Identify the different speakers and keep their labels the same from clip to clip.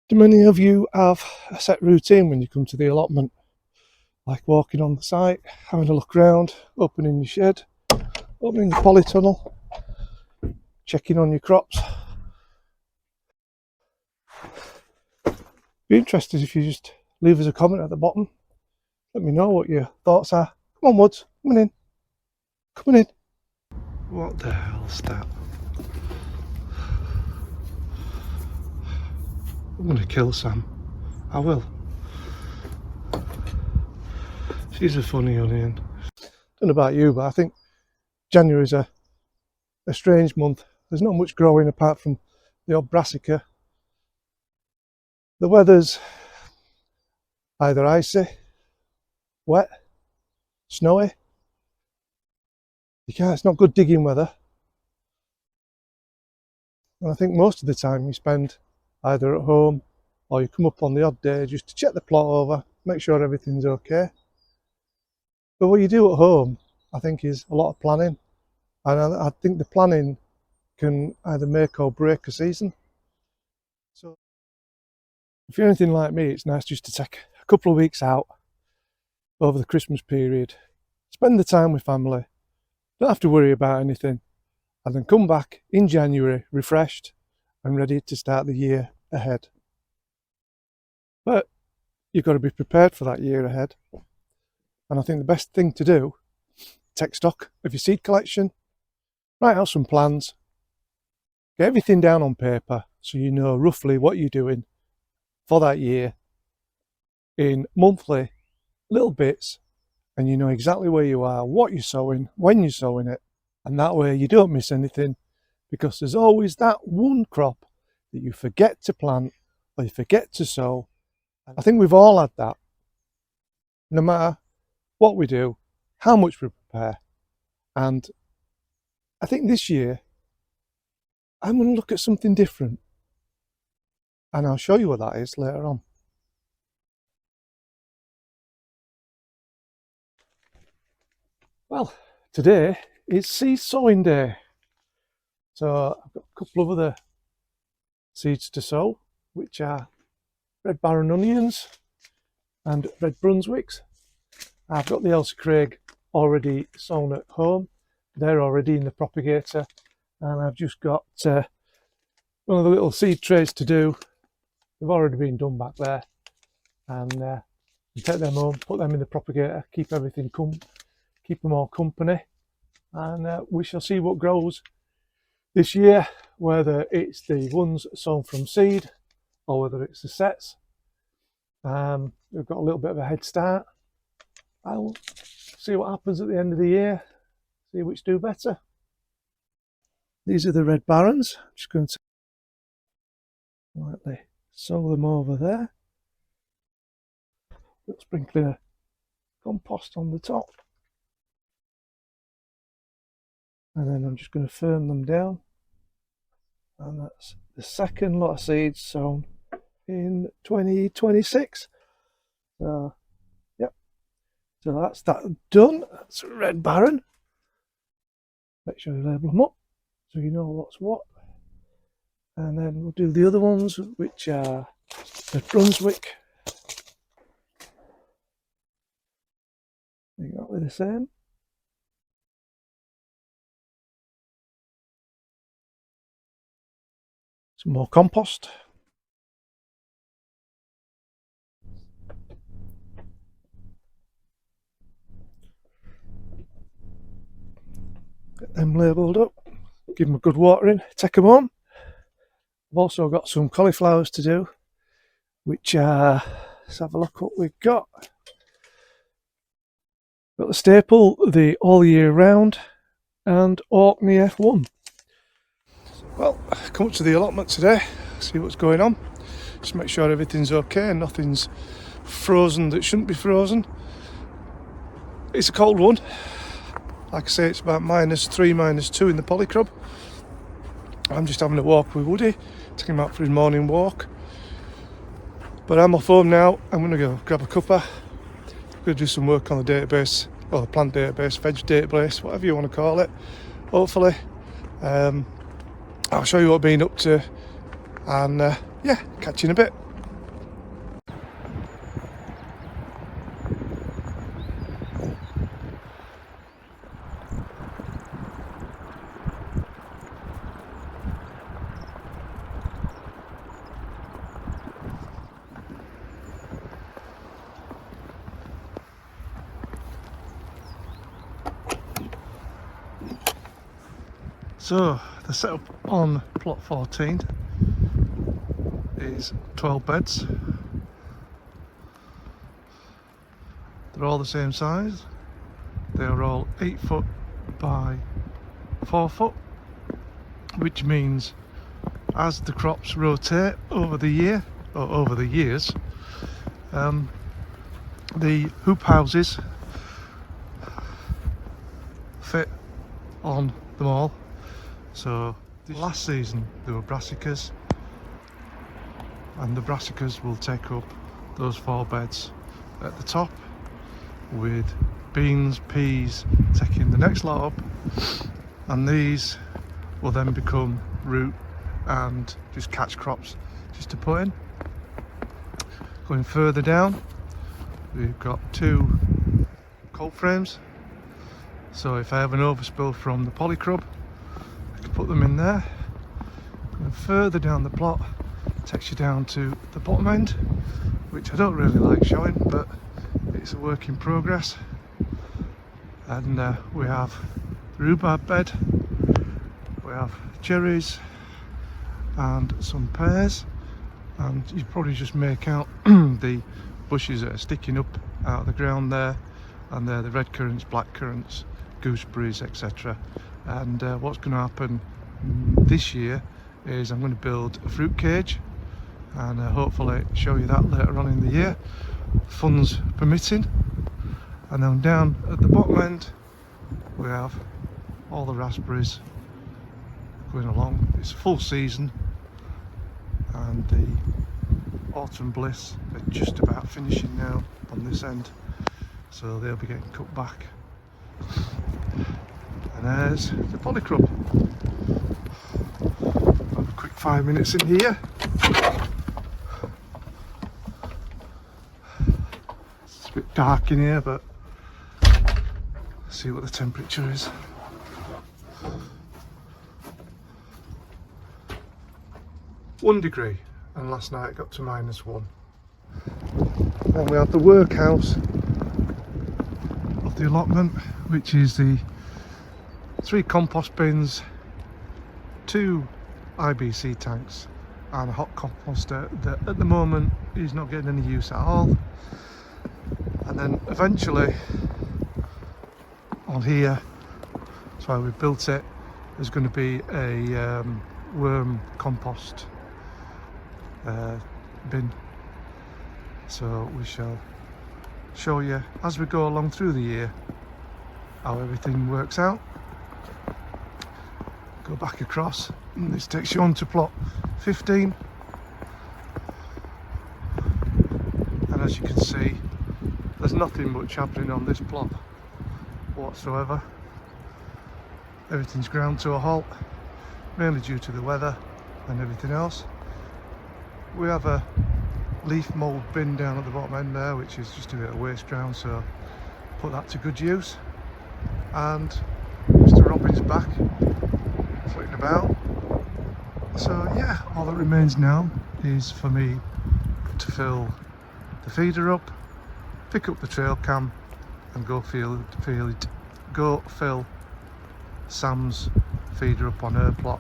Speaker 1: Do many of you have a set routine when you come to the allotment? Like walking on the site, having a look around, opening your shed, opening your polytunnel, checking on your crops? Be interested if you just leave us a comment at the bottom. Let me know what your thoughts are. Come on, Woods, coming in. Coming in. What the hell's that? I'm going to kill Sam. I will. She's a funny onion. Don't know about you, but I think January's a strange month. There's not much growing apart from the odd brassica. The weather's either icy, wet, snowy. It's not good digging weather. And I think most of the time you spend either at home or you come up on the odd day just to check the plot over, make sure everything's okay. But what you do at home, I think, is a lot of planning. And I think the planning can either make or break a season. So if you're anything like me, it's nice just to take a couple of weeks out over the Christmas period, spend the time with family, don't have to worry about anything, and then come back in January refreshed and ready to start the year ahead. But you've got to be prepared for that year ahead. And I think the best thing to do, take stock of your seed collection, write out some plans, get everything down on paper so you know roughly what you're doing for that year in monthly little bits, and you know exactly where you are, what you're sowing, when you're sowing it, and that way you don't miss anything, because there's always that one crop that you forget to plant or you forget to sow. I think we've all had that, no matter what we do, how much we prepare. And I think this year I'm going to look at something different, and I'll show you what that is later on. Well, today is seed sowing day, so I've got a couple of other seeds to sow, which are Red Baron onions and Red Brunswicks. I've got the Elsa Craig already sown at home. They're already in the propagator, and I've just got one of the little seed trays to do. They've already been done back there, and take them home, put them in the propagator, keep everything keep them all company, and we shall see what grows this year, whether it's the ones sown from seed or whether it's the sets. We've got a little bit of a head start. I'll see what happens at the end of the year, see which do better. These are the Red Barons. I'm just going to lightly sow them over there. Sprinkling a compost on the top. And then I'm just going to firm them down. And that's the second lot of seeds sown in 2026. So, yep. So that's that done. That's Red Baron. Make sure you label them up so you know what's what. And then we'll do the other ones, which are the Brunswick. Exactly the same. Some more compost. Get them labelled up. Give them a good watering. Take them home. I've also got some cauliflowers to do, which let's have a look what we've got. Got the staple, the all year round, and Orkney F1. Well, come up to the allotment today, see what's going on. Just make sure everything's okay and nothing's frozen that shouldn't be frozen. It's a cold one. Like I say, it's about -3, -2 in the polycrop. I'm just having a walk with Woody, taking him out for his morning walk. But I'm off home now. I'm going to go grab a cuppa. I'm going to do some work on the database, or the plant database, veg database, whatever you want to call it. Hopefully, I'll show you what I've been up to, and yeah, catch you in a bit. So the setup on plot 14 is 12 beds. They're all the same size. They are all 8 foot by 4 foot, which means as the crops rotate over the year or over the years, the hoop houses fit on them all. So last season there were brassicas, and the brassicas will take up those 4 beds at the top, with beans, peas taking the next lot up, and these will then become root and just catch crops just to put in. Going further down, we've got 2 cold frames, so if I have an overspill from the polycrub, I can put them in there. And further down the plot takes you down to the bottom end, which I don't really like showing, but it's a work in progress. And we have the rhubarb bed, we have cherries and some pears, and you probably just make out the bushes that are sticking up out of the ground there, and they're the red currants, black currants, gooseberries, etc. And what's going to happen this year is I'm going to build a fruit cage, and hopefully show you that later on in the year, funds permitting. And then down at the bottom end we have all the raspberries going along. It's full season, and the autumn bliss are just about finishing now on this end, so they'll be getting cut back. And there's the polycrub. Have a quick 5 minutes in here. It's a bit dark in here, but see what the temperature is. -1 degree, and last night it got to -1. Then we have the workhouse of the allotment, which is the 3 compost bins, 2 IBC tanks, and a hot composter that at the moment is not getting any use at all. And then eventually on here, that's why we built it, there's going to be a worm compost bin. So we shall show you as we go along through the year how everything works out. Go back across, and this takes you on to plot 15, and as you can see, there's nothing much happening on this plot whatsoever. Everything's ground to a halt, mainly due to the weather and everything else. We have a leaf mould bin down at the bottom end there, which is just a bit of waste ground, so put that to good use. And Mr. Robin's back flitting about. So yeah, all that remains now is for me to fill the feeder up, pick up the trail cam, and go fill Sam's feeder up on her plot,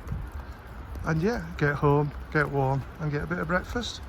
Speaker 1: and yeah, get home, get warm, and get a bit of breakfast.